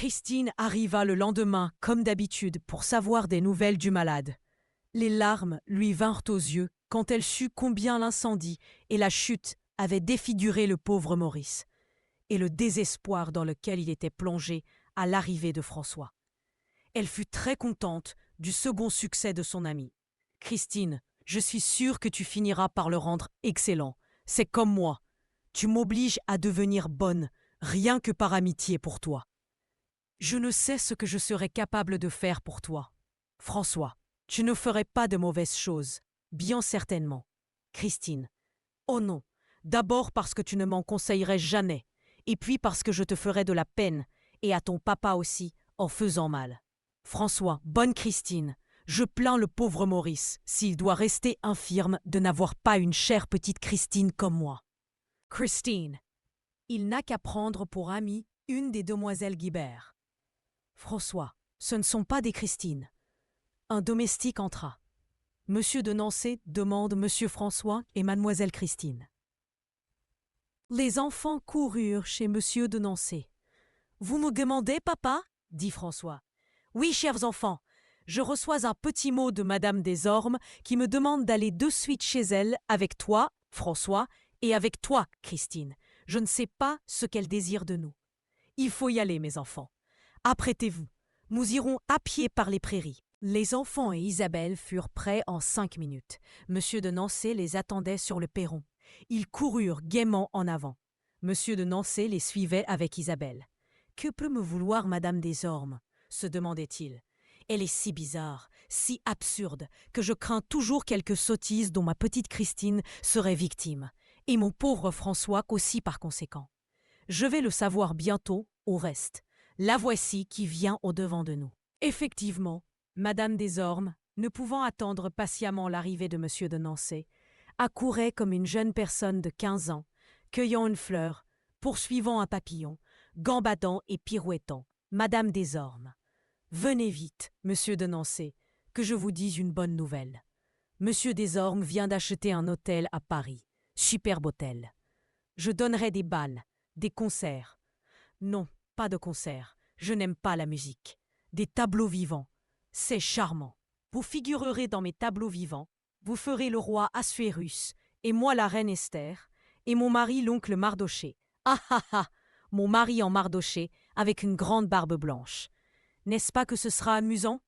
Christine arriva le lendemain, comme d'habitude, pour savoir des nouvelles du malade. Les larmes lui vinrent aux yeux quand elle sut combien l'incendie et la chute avaient défiguré le pauvre Maurice, et le désespoir dans lequel il était plongé à l'arrivée de François. Elle fut très contente du second succès de son ami. « Christine, je suis sûre que tu finiras par le rendre excellent. C'est comme moi. Tu m'obliges à devenir bonne, rien que par amitié pour toi. Je ne sais ce que je serais capable de faire pour toi. François, tu ne ferais pas de mauvaises choses, bien certainement. Christine, oh non, d'abord parce que tu ne m'en conseillerais jamais, et puis parce que je te ferais de la peine, et à ton papa aussi, en faisant mal. François, bonne Christine, je plains le pauvre Maurice, s'il doit rester infirme de n'avoir pas une chère petite Christine comme moi. Christine, il n'a qu'à prendre pour amie une des demoiselles Guibert. François, ce ne sont pas des Christines. Un domestique entra. Monsieur de Nancé demande Monsieur François et Mademoiselle Christine. Les enfants coururent chez Monsieur de Nancé. « Vous me demandez, papa ?» dit François. « Oui, chers enfants, je reçois un petit mot de Madame Desormes qui me demande d'aller de suite chez elle avec toi, François, et avec toi, Christine. Je ne sais pas ce qu'elle désire de nous. Il faut y aller, mes enfants. Apprêtez-vous. Nous irons à pied par les prairies. » Les enfants et Isabelle furent prêts en 5 minutes. Monsieur de Nancé les attendait sur le perron. Ils coururent gaiement en avant. Monsieur de Nancé les suivait avec Isabelle. « Que peut me vouloir Madame Desormes ?» se demandait-il. « Elle est si bizarre, si absurde, que je crains toujours quelque sottise dont ma petite Christine serait victime, et mon pauvre François qu'aussi par conséquent. Je vais le savoir bientôt, au reste. La voici qui vient au-devant de nous. » Effectivement, Madame Desormes, ne pouvant attendre patiemment l'arrivée de Monsieur de Nancé, accourait comme une jeune personne de 15 ans, cueillant une fleur, poursuivant un papillon, gambadant et pirouettant. Madame Desormes. « Venez vite, Monsieur de Nancé, que je vous dise une bonne nouvelle. Monsieur Desormes vient d'acheter un hôtel à Paris. Superbe hôtel. Je donnerai des bals, des concerts. Non, pas de concerts, je n'aime pas la musique. Des tableaux vivants. C'est charmant. Vous figurerez dans mes tableaux vivants, vous ferez le roi Assuérus, et moi la reine Esther, et mon mari l'oncle Mardochée. Ah ah ah, mon mari en Mardochée, avec une grande barbe blanche. N'est-ce pas que ce sera amusant ? »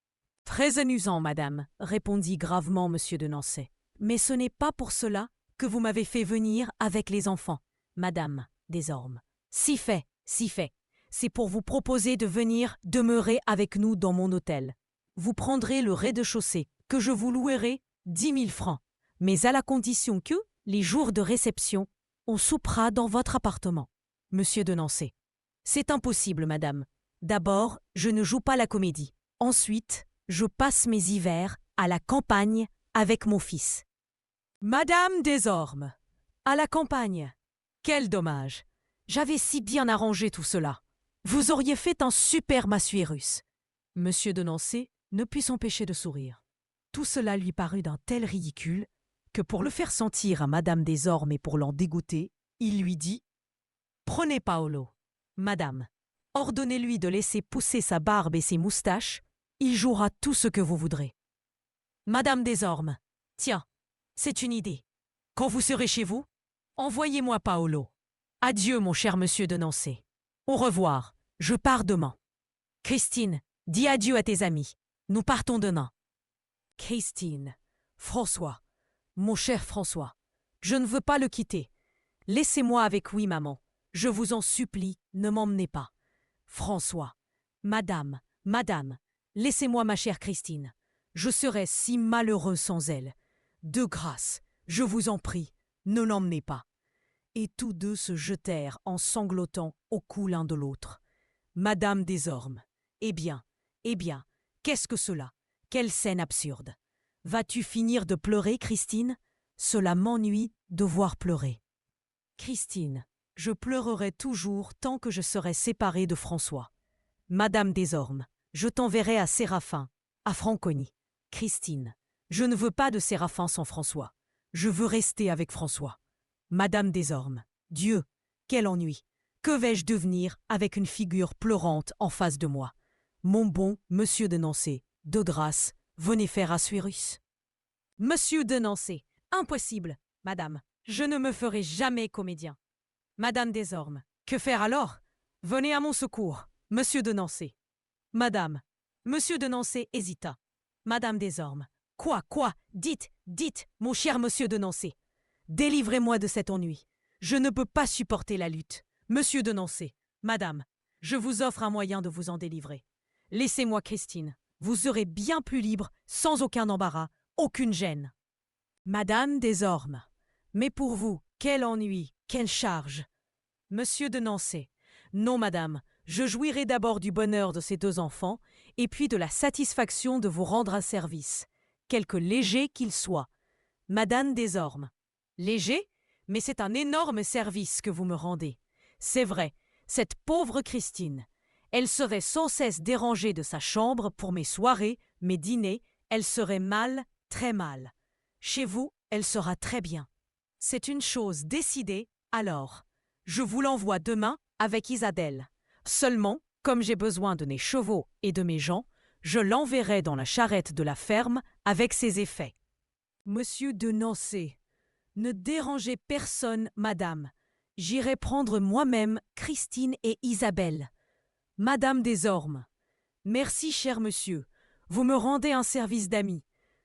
« Très amusant, madame, » répondit gravement Monsieur de Nancé. « Mais ce n'est pas pour cela que vous m'avez fait venir avec les enfants, Madame Desormes. Si fait, si fait. C'est pour vous proposer de venir demeurer avec nous dans mon hôtel. Vous prendrez le rez-de-chaussée, que je vous louerai 10 000 francs, mais à la condition que, les jours de réception, on soupera dans votre appartement. Monsieur de Nancé. « C'est impossible, madame. D'abord, je ne joue pas la comédie. Ensuite, je passe mes hivers à la campagne avec mon fils. » Madame Desormes. À la campagne. Quel dommage. J'avais si bien arrangé tout cela. Vous auriez fait un super Assuérus. Monsieur de Nancé ne put s'empêcher de sourire. Tout cela lui parut d'un tel ridicule que pour le faire sentir à Madame Desormes et pour l'en dégoûter, il lui dit « Prenez Paolo. Madame, ordonnez-lui de laisser pousser sa barbe et ses moustaches, il jouera tout ce que vous voudrez. » Madame Desormes, tiens, c'est une idée. Quand vous serez chez vous, envoyez-moi Paolo. Adieu, mon cher monsieur de Nancé. Au revoir, je pars demain. Christine, dis adieu à tes amis. Nous partons demain. Christine, François, mon cher François, je ne veux pas le quitter. Laissez-moi avec lui, maman. Je vous en supplie, ne m'emmenez pas. François, madame, laissez-moi ma chère Christine. Je serais si malheureux sans elle. De grâce, je vous en prie, ne l'emmenez pas. » Et tous deux se jetèrent en sanglotant au cou l'un de l'autre. Madame Desormes. Eh bien, qu'est-ce que cela? Quelle scène absurde! Vas-tu finir de pleurer, Christine? Cela m'ennuie de voir pleurer. Christine, je pleurerai toujours tant que je serai séparée de François. Madame Desormes, je t'enverrai à Séraphin, à Franconie. Christine, je ne veux pas de Séraphin sans François. Je veux rester avec François. Madame Desormes, Dieu, quel ennui! Que vais-je devenir avec une figure pleurante en face de moi? Mon bon monsieur de Nancy, de grâce, venez faire Assuérus. Monsieur de Nancy, impossible, madame. Je ne me ferai jamais comédien. Madame Desormes, que faire alors? Venez à mon secours, monsieur de Nancy. Madame. Monsieur de Nancy hésita. Madame Desormes. Quoi? Dites, mon cher monsieur de Nancy. Délivrez-moi de cet ennui. Je ne peux pas supporter la lutte. Monsieur de Nancy, madame, je vous offre un moyen de vous en délivrer. Laissez-moi Christine. Vous serez bien plus libre, sans aucun embarras, aucune gêne. Madame Desormes. Mais pour vous, quel ennui, quelle charge. Monsieur de Nancy. Non, madame, je jouirai d'abord du bonheur de ces 2 enfants, et puis de la satisfaction de vous rendre un service, quelque léger qu'il soit. Madame Desormes. Léger? Mais c'est un énorme service que vous me rendez. C'est vrai, cette pauvre Christine. Elle serait sans cesse dérangée de sa chambre pour mes soirées, mes dîners, elle serait mal, très mal. Chez vous, elle sera très bien. C'est une chose décidée, alors. Je vous l'envoie demain avec Isabelle. Seulement, comme j'ai besoin de mes chevaux et de mes gens, je l'enverrai dans la charrette de la ferme avec ses effets. Monsieur de Nancy, ne dérangez personne, madame. J'irai prendre moi-même Christine et Isabelle. Madame Desormes. Merci, cher monsieur. Vous me rendez un service d'ami.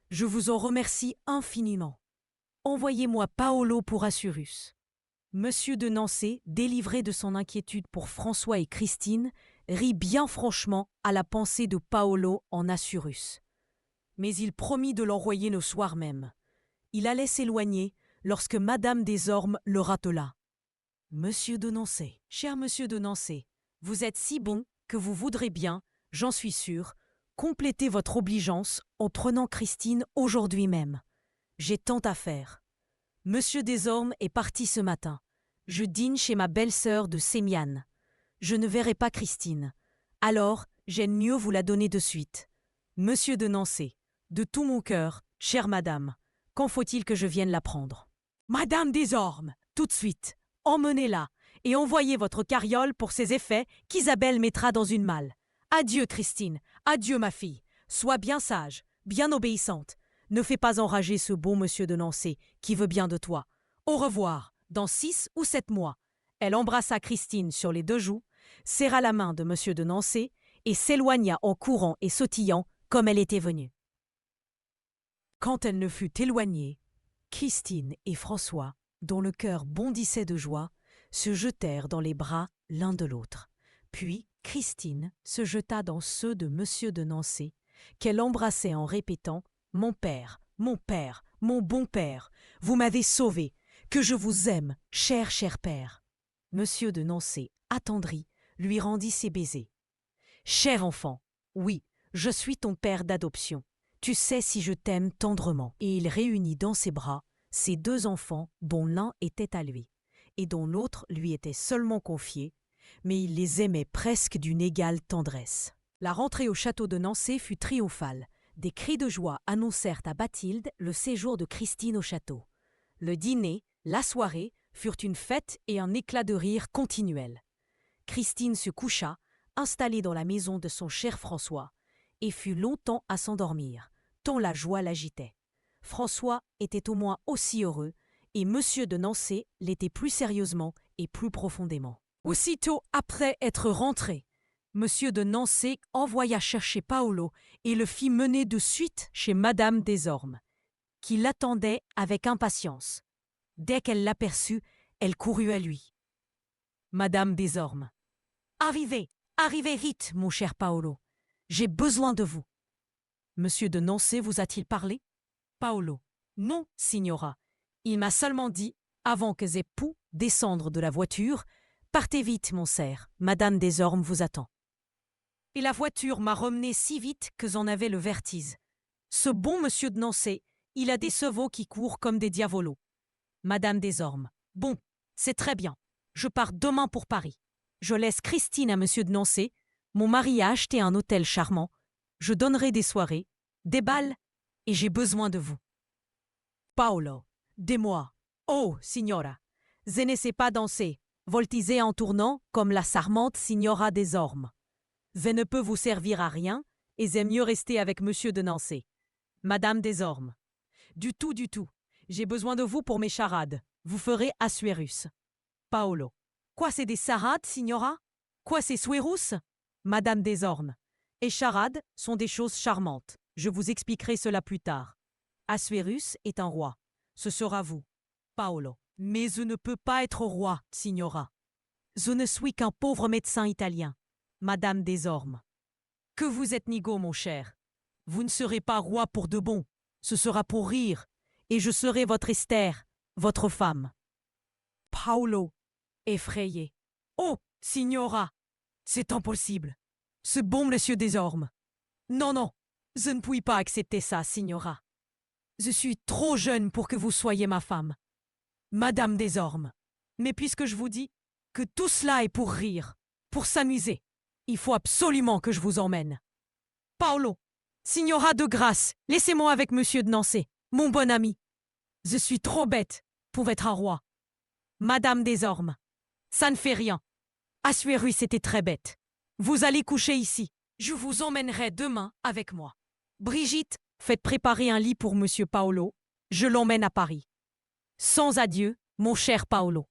Je vous en remercie infiniment. Envoyez-moi Paolo pour Assuérus. Monsieur de Nancy, délivré de son inquiétude pour François et Christine, rit bien franchement à la pensée de Paolo en Assuérus. Mais il promit de l'envoyer le soir même. Il allait s'éloigner lorsque Madame Desormes le ratela. Monsieur de Nancy, cher monsieur de Nancy, vous êtes si bon que vous voudrez bien, j'en suis sûr, compléter votre obligeance en prenant Christine aujourd'hui même. J'ai tant à faire. Monsieur Desormes est parti ce matin. Je dîne chez ma belle-sœur de Sémiane. Je ne verrai pas Christine. Alors, j'aime mieux vous la donner de suite. Monsieur de Nancy, de tout mon cœur, chère madame, quand faut-il que je vienne la prendre? Madame Desormes, tout de suite, emmenez-la et envoyez votre carriole pour ses effets qu'Isabelle mettra dans une malle. Adieu, Christine, adieu, ma fille. Sois bien sage, bien obéissante. Ne fais pas enrager ce beau monsieur de Nancy qui veut bien de toi. Au revoir, dans 6 ou 7 mois. Elle embrassa Christine sur les 2 joues, serra la main de monsieur de Nancy et s'éloigna en courant et sautillant comme elle était venue. Quand elle ne fut éloignée, Christine et François, dont le cœur bondissait de joie, se jetèrent dans les bras l'un de l'autre. Puis Christine se jeta dans ceux de monsieur de Nancy, qu'elle embrassait en répétant « Mon père, mon bon père, vous m'avez sauvé, que je vous aime, cher père. » Monsieur de Nancy, attendri, lui rendit ses baisers. « Cher enfant, oui, je suis ton père d'adoption. Tu sais si je t'aime tendrement. » Et il réunit dans ses bras ses 2 enfants dont l'un était à lui, et dont l'autre lui était seulement confié, mais il les aimait presque d'une égale tendresse. La rentrée au château de Nancy fut triomphale. Des cris de joie annoncèrent à Bathilde le séjour de Christine au château. Le dîner, la soirée, furent une fête et un éclat de rire continuel. Christine se coucha, installée dans la maison de son cher François, et fut longtemps à s'endormir, tant la joie l'agitait. François était au moins aussi heureux, et monsieur de Nancy l'était plus sérieusement et plus profondément. Aussitôt après être rentré, monsieur de Nancy envoya chercher Paolo et le fit mener de suite chez madame Desormes, qui l'attendait avec impatience. Dès qu'elle l'aperçut, elle courut à lui. Madame Desormes. « Arrivez vite, mon cher Paolo. J'ai besoin de vous. » Monsieur de Nancy vous a-t-il parlé? Paolo. « Non, signora. Il m'a seulement dit, avant que j'ai pu descendre de la voiture, « Partez vite, mon cerf, madame Desormes vous attend. » Et la voiture m'a remené si vite que j'en avais le vertige. Ce bon monsieur de Nancy, il a des chevaux qui courent comme des diavolos. Madame Desormes. « Bon, c'est très bien. Je pars demain pour Paris. Je laisse Christine à monsieur de Nancy. Mon mari a acheté un hôtel charmant. Je donnerai des soirées, des bals, et j'ai besoin de vous. » Paolo. « Dis-moi. Oh, signora, je ne sais pas danser. voltiser en tournant comme la charmante signora des Ormes. Je ne peux vous servir à rien, et j'aime mieux rester avec monsieur de Nancy. Madame des Ormes. Du tout, du tout. J'ai besoin de vous pour mes charades. Vous ferez Assuérus. Paolo. Quoi, c'est des charades, signora? Quoi, c'est Suérus? Madame des Ormes. Et charades sont des choses charmantes. Je vous expliquerai cela plus tard. Assuérus est un roi. Ce sera vous. Paolo. Mais je ne peux pas être roi, signora. Je ne suis qu'un pauvre médecin italien. Madame des Ormes. Que vous êtes nigaud, mon cher. Vous ne serez pas roi pour de bon. Ce sera pour rire. Et je serai votre Esther, votre femme. Paolo, effrayé. Oh, signora, c'est impossible. Ce bon monsieur des Ormes. Non, non, je ne puis pas accepter ça, signora. Je suis trop jeune pour que vous soyez ma femme. Madame des Ormes. Mais puisque je vous dis que tout cela est pour rire, pour s'amuser, il faut absolument que je vous emmène. Paolo, signora de grâce, laissez-moi avec monsieur de Nancy, mon bon ami. Je suis trop bête pour être un roi. Madame des Ormes, ça ne fait rien. Assuérus était très bête. Vous allez coucher ici. Je vous emmènerai demain avec moi. Brigitte, faites préparer un lit pour monsieur Paolo. Je l'emmène à Paris. Sans adieu, mon cher Paolo.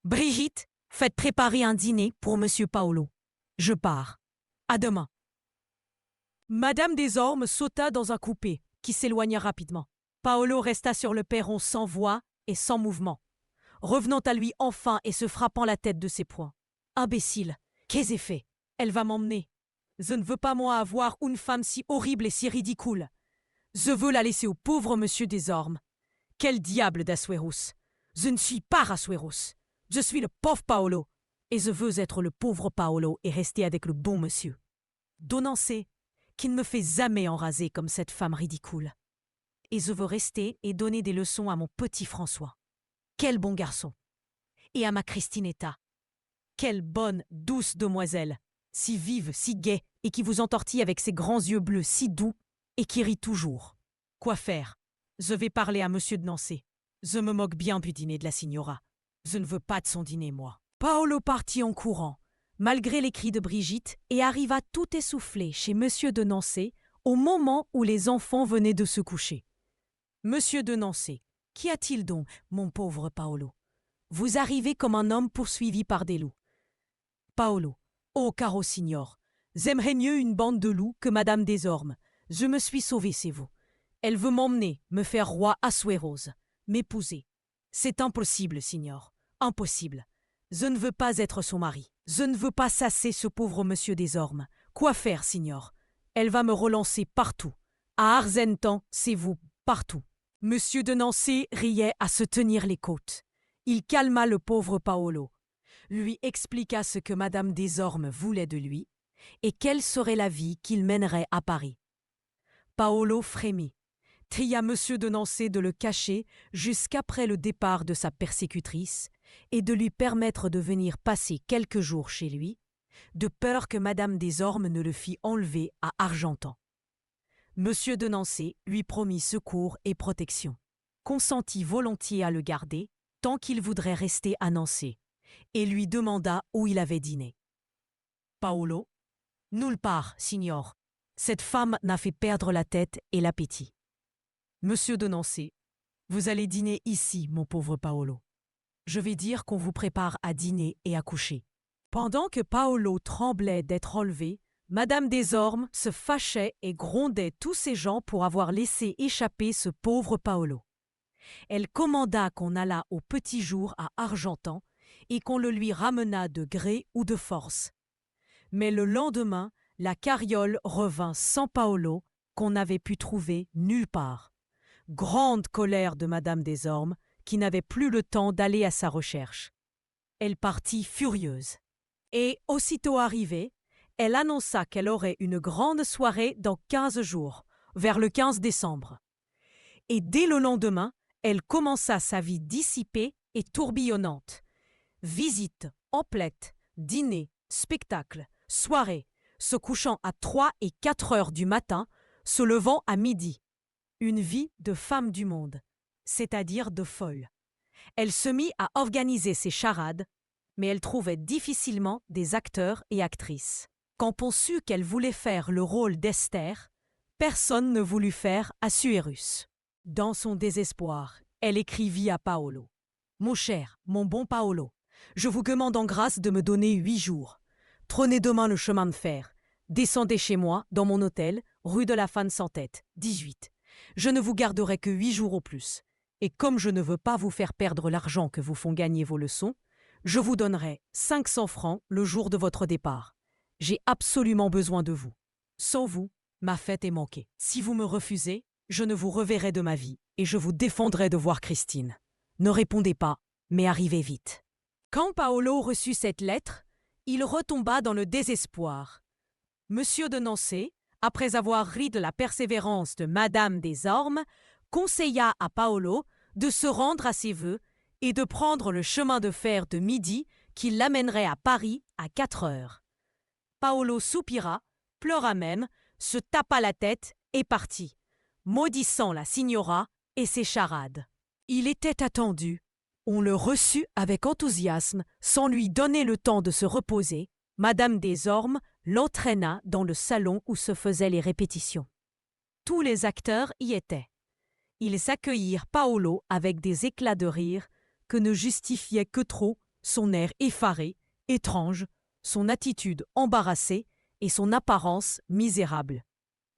Brigitte, faites préparer un dîner pour monsieur Paolo. Je pars. À demain. Madame des Ormes sauta dans un coupé qui s'éloigna rapidement. Paolo resta sur le perron sans voix et sans mouvement, revenant à lui enfin et se frappant la tête de ses poings. Imbécile, qu'ai-je fait? Elle va m'emmener. Je ne veux pas moi avoir une femme si horrible et si ridicule. Je veux la laisser au pauvre monsieur des Ormes. Quel diable d'Assuérus! Je ne suis pas Assuérus. Je suis le pauvre Paolo. Et je veux être le pauvre Paolo et rester avec le bon monsieur. Donancé, qui ne me fait jamais enraser comme cette femme ridicule. Et je veux rester et donner des leçons à mon petit François. Quel bon garçon! Et à ma Christinetta. Quelle bonne, douce demoiselle, si vive, si gaie, et qui vous entortille avec ses grands yeux bleus si doux, et qui rit toujours. Quoi faire? Je vais parler à monsieur de Nancy. Je me moque bien du dîner de la signora. Je ne veux pas de son dîner, moi. Paolo partit en courant, malgré les cris de Brigitte, et arriva tout essoufflé chez monsieur de Nancy au moment où les enfants venaient de se coucher. Monsieur de Nancy, qu'y a-t-il donc, mon pauvre Paolo? Vous arrivez comme un homme poursuivi par des loups. Paolo, oh caro signor, j'aimerais mieux une bande de loups que madame des Ormes. Je me suis sauvé, c'est vous. Elle veut m'emmener, me faire roi Assuérus, m'épouser. C'est impossible, signor, impossible. Je ne veux pas être son mari. Je ne veux pas sasser ce pauvre monsieur des Ormes. Quoi faire, signor? Elle va me relancer partout. À Argentan, c'est vous, partout. Monsieur de Nancy riait à se tenir les côtes. Il calma le pauvre Paolo, lui expliqua ce que madame des Ormes voulait de lui et quelle serait la vie qu'il mènerait à Paris. Paolo frémit, pria monsieur de Nancy de le cacher jusqu'après le départ de sa persécutrice et de lui permettre de venir passer quelques jours chez lui, de peur que madame des Ormes ne le fît enlever à Argentan. Monsieur de Nancy lui promit secours et protection, consentit volontiers à le garder tant qu'il voudrait rester à Nancy, et lui demanda où il avait dîné. Paolo, nulle part, signor. Cette femme n'a fait perdre la tête et l'appétit. Monsieur de Nancy, vous allez dîner ici, mon pauvre Paolo. Je vais dire qu'on vous prépare à dîner et à coucher. Pendant que Paolo tremblait d'être enlevé, madame des Ormes se fâchait et grondait tous ces gens pour avoir laissé échapper ce pauvre Paolo. Elle commanda qu'on allât au petit jour à Argentan et qu'on le lui ramenât de gré ou de force. Mais le lendemain, la carriole revint sans Paolo, qu'on n'avait pu trouver nulle part. Grande colère de madame des Ormes, qui n'avait plus le temps d'aller à sa recherche. Elle partit furieuse. Et, aussitôt arrivée, elle annonça qu'elle aurait une grande soirée dans 15 jours, vers le 15 décembre. Et dès le lendemain, elle commença sa vie dissipée et tourbillonnante. Visites, emplettes, dîners, spectacles, soirées, se couchant à 3 et 4 heures du matin, se levant à midi. Une vie de femme du monde, c'est-à-dire de folle. Elle se mit à organiser ses charades, mais elle trouvait difficilement des acteurs et actrices. Quand on sut qu'elle voulait faire le rôle d'Esther, personne ne voulut faire Assuérus. Dans son désespoir, elle écrivit à Paolo. « Mon cher, mon bon Paolo, je vous demande en grâce de me donner 8 jours. Prenez demain le chemin de fer. Descendez chez moi, dans mon hôtel, rue de la Fane sans tête, 18. Je ne vous garderai que 8 jours au plus. Et comme je ne veux pas vous faire perdre l'argent que vous font gagner vos leçons, je vous donnerai 500 francs le jour de votre départ. J'ai absolument besoin de vous. Sans vous, ma fête est manquée. Si vous me refusez, je ne vous reverrai de ma vie et je vous défendrai de voir Christine. Ne répondez pas, mais arrivez vite. » Quand Paolo reçut cette lettre, il retomba dans le désespoir. Monsieur de Nancy, après avoir ri de la persévérance de Madame des Ormes, conseilla à Paolo de se rendre à ses vœux et de prendre le chemin de fer de midi qui l'amènerait à Paris à 4 heures. Paolo soupira, pleura même, se tapa la tête et partit, maudissant la signora et ses charades. Il était attendu. On le reçut avec enthousiasme, sans lui donner le temps de se reposer. Madame des Ormes l'entraîna dans le salon où se faisaient les répétitions. Tous les acteurs y étaient. Ils accueillirent Paolo avec des éclats de rire que ne justifiaient que trop son air effaré, étrange, son attitude embarrassée et son apparence misérable.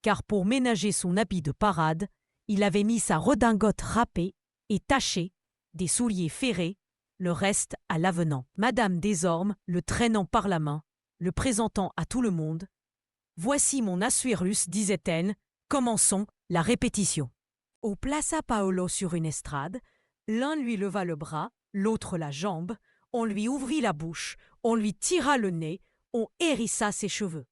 Car pour ménager son habit de parade, il avait mis sa redingote râpée et tachée, des souliers ferrés, le reste à l'avenant. Madame des Ormes, le traînant par la main, le présentant à tout le monde. « Voici mon Assuérus, disait-elle, commençons la répétition. » On plaça Paolo sur une estrade, l'un lui leva le bras, l'autre la jambe, on lui ouvrit la bouche, on lui tira le nez, on hérissa ses cheveux.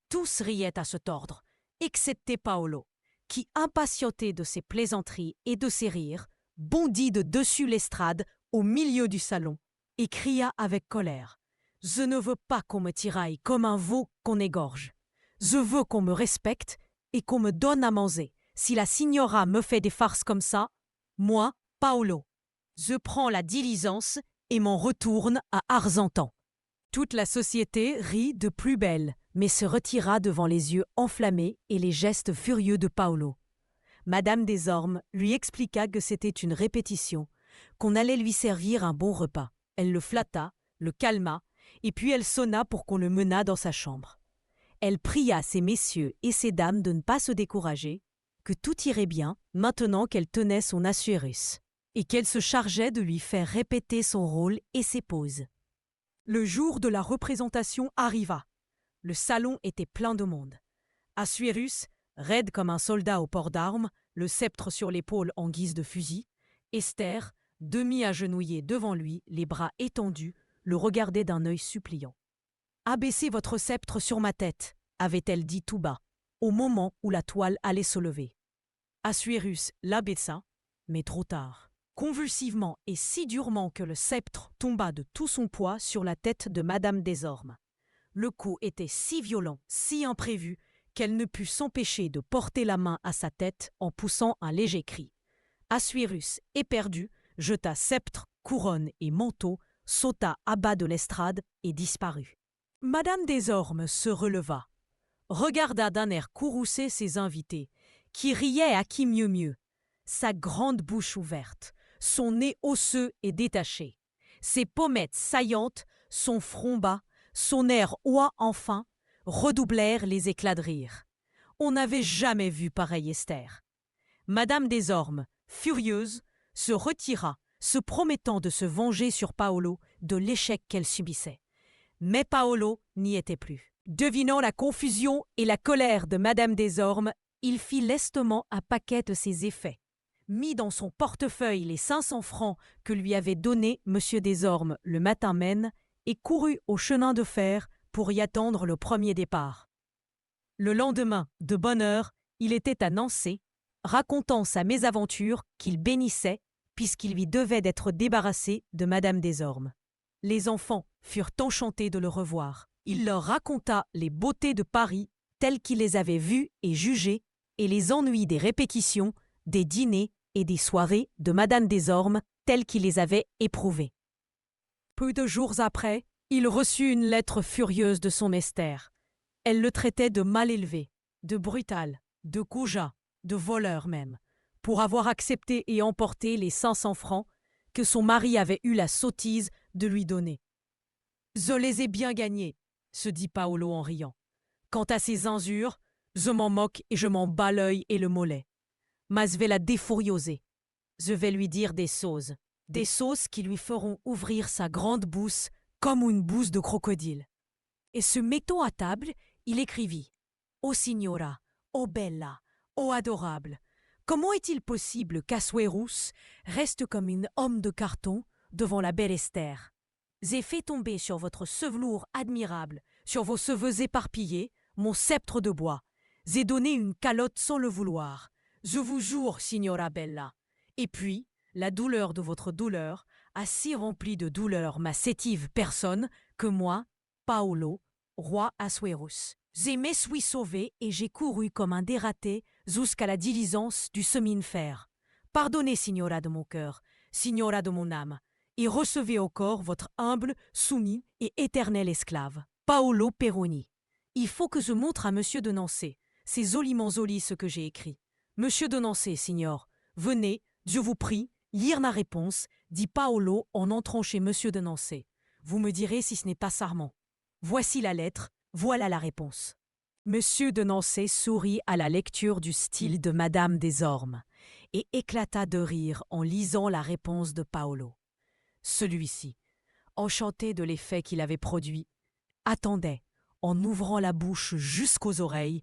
Tous riaient à se tordre, excepté Paolo, qui, impatienté de ses plaisanteries et de ses rires, bondit de dessus l'estrade au milieu du salon et cria avec colère « Je ne veux pas qu'on me tiraille comme un veau qu'on égorge. Je veux qu'on me respecte et qu'on me donne à manger. Si la signora me fait des farces comme ça, moi, Paolo, je prends la diligence et m'en retourne à Argentan. » Toute la société rit de plus belle, mais se retira devant les yeux enflammés et les gestes furieux de Paolo. Madame des Ormes lui expliqua que c'était une répétition, qu'on allait lui servir un bon repas. Elle le flatta, le calma, et puis elle sonna pour qu'on le menât dans sa chambre. Elle pria ces messieurs et ces dames de ne pas se décourager, que tout irait bien maintenant qu'elle tenait son Assuérus, et qu'elle se chargeait de lui faire répéter son rôle et ses poses. Le jour de la représentation arriva. Le salon était plein de monde. Assuérus, raide comme un soldat au port d'armes, le sceptre sur l'épaule en guise de fusil, Esther, demi-agenouillée devant lui, les bras étendus, le regardait d'un œil suppliant. « Abaissez votre sceptre sur ma tête », avait-elle dit tout bas, au moment où la toile allait se lever. Assuérus l'abaissa, mais trop tard. Convulsivement et si durement que le sceptre tomba de tout son poids sur la tête de Madame des Ormes. Le coup était si violent, si imprévu, qu'elle ne put s'empêcher de porter la main à sa tête en poussant un léger cri. Assuérus, éperdu, jeta sceptre, couronne et manteau, sauta à bas de l'estrade et disparut. Madame des Ormes se releva, regarda d'un air courroucé ses invités, qui riaient à qui mieux mieux, sa grande bouche ouverte, son nez osseux et détaché, ses pommettes saillantes, son front bas, son air oie enfin, redoublèrent les éclats de rire. On n'avait jamais vu pareille Esther. Madame des Ormes, furieuse, se retira, se promettant de se venger sur Paolo de l'échec qu'elle subissait. Mais Paolo n'y était plus. Devinant la confusion et la colère de Madame des Ormes, il fit lestement un paquet de ses effets, mit dans son portefeuille les 500 francs que lui avait donnés Monsieur des Ormes le matin même et courut au chemin de fer pour y attendre le premier départ. Le lendemain, de bonne heure, il était à Nancy, racontant sa mésaventure qu'il bénissait puisqu'il lui devait d'être débarrassé de Madame des Ormes. Les enfants furent enchantés de le revoir. Il leur raconta les beautés de Paris telles qu'il les avait vues et jugées et les ennuis des répétitions, des dîners et des soirées de Madame des Ormes telles qu'il les avait éprouvés. Peu de jours après, il reçut une lettre furieuse de son Esther. Elle le traitait de mal élevé, de brutal, de goujat, de voleur même, pour avoir accepté et emporté les 500 francs que son mari avait eu la sottise de lui donner. « Je les ai bien gagnés », se dit Paolo en riant. « Quant à ces injures, je m'en moque et je m'en bats l'œil et le mollet. Mais je vais la défourioser. Je vais lui dire des choses qui lui feront ouvrir sa grande bouche comme une bouche de crocodile. » Et se mettant à table, il écrivit « Ô signora, ô bella, ô adorable, comment est-il possible qu'Assuérus reste comme un homme de carton devant la belle Esther? J'ai fait tomber sur votre chevelure admirable, sur vos cheveux éparpillés, mon sceptre de bois. J'ai donné une calotte sans le vouloir. Je vous jure, signora bella. Et puis, la douleur de votre douleur a si rempli de douleur ma chétive personne que moi, Paolo, roi Assuérus, je me suis sauvé et j'ai couru comme un dératé jusqu'à la diligence du chemin de fer. Pardonnez, signora de mon cœur, signora de mon âme, et recevez au corps votre humble, soumis et éternel esclave, Paolo Peroni. Il faut que je montre à monsieur de Nancy. C'est joliment joli ce que j'ai écrit. Monsieur de Nancy, signor, venez, je vous prie, lire ma réponse, dit Paolo en entrant chez monsieur de Nancy. Vous me direz si ce n'est pas charmant. Voici la lettre, voilà la réponse. Monsieur de Nancy sourit à la lecture du style de Madame des Ormes et éclata de rire en lisant la réponse de Paolo. Celui-ci, enchanté de l'effet qu'il avait produit, attendait, en ouvrant la bouche jusqu'aux oreilles,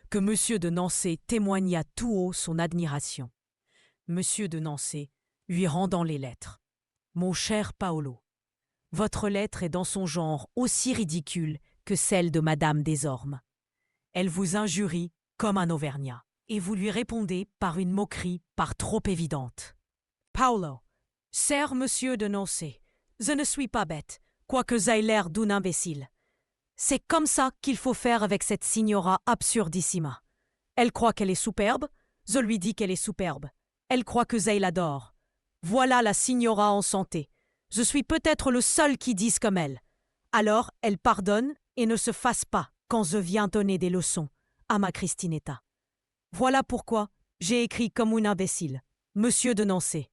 que monsieur de Nancy témoignât tout haut son admiration. Monsieur de Nancy lui rendant les lettres. « Mon cher Paolo, votre lettre est dans son genre aussi ridicule que celle de Madame des Ormes. Elle vous injurie comme un Auvergnat, et vous lui répondez par une moquerie par trop évidente. Paolo, cher monsieur de Nancy, je ne suis pas bête, quoique j'aie l'air d'un imbécile. C'est comme ça qu'il faut faire avec cette signora absurdissima. Elle croit qu'elle est superbe, je lui dis qu'elle est superbe. Elle croit que je l'adore. Voilà la signora en santé. Je suis peut-être le seul qui dise comme elle. Alors elle pardonne et ne se fasse pas quand je viens donner des leçons à ma Cristinetta. Voilà pourquoi j'ai écrit comme un imbécile. Monsieur de Nancy.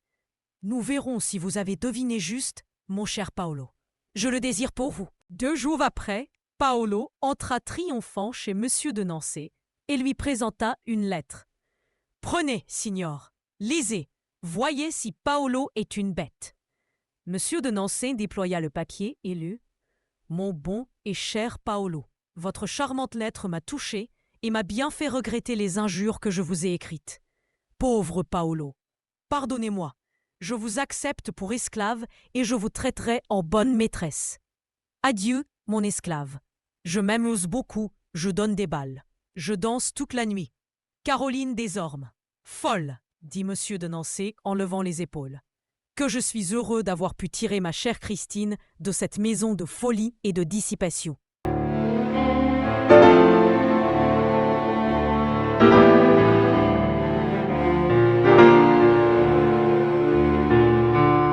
Nous verrons si vous avez deviné juste, mon cher Paolo. Je le désire pour vous. 2 jours après, Paolo entra triomphant chez monsieur de Nancy et lui présenta une lettre. « Prenez, signor, lisez, voyez si Paolo est une bête. » Monsieur de Nancy déploya le papier et lut « Mon bon et cher Paolo, votre charmante lettre m'a touché et m'a bien fait regretter les injures que je vous ai écrites. Pauvre Paolo, pardonnez-moi, je vous accepte pour esclave et je vous traiterai en bonne maîtresse. Adieu, mon esclave. Je m'amuse beaucoup, je donne des balles. Je danse toute la nuit. Caroline des Ormes. Folle, dit monsieur de Nancy en levant les épaules. Que je suis heureux d'avoir pu tirer ma chère Christine de cette maison de folie et de dissipation.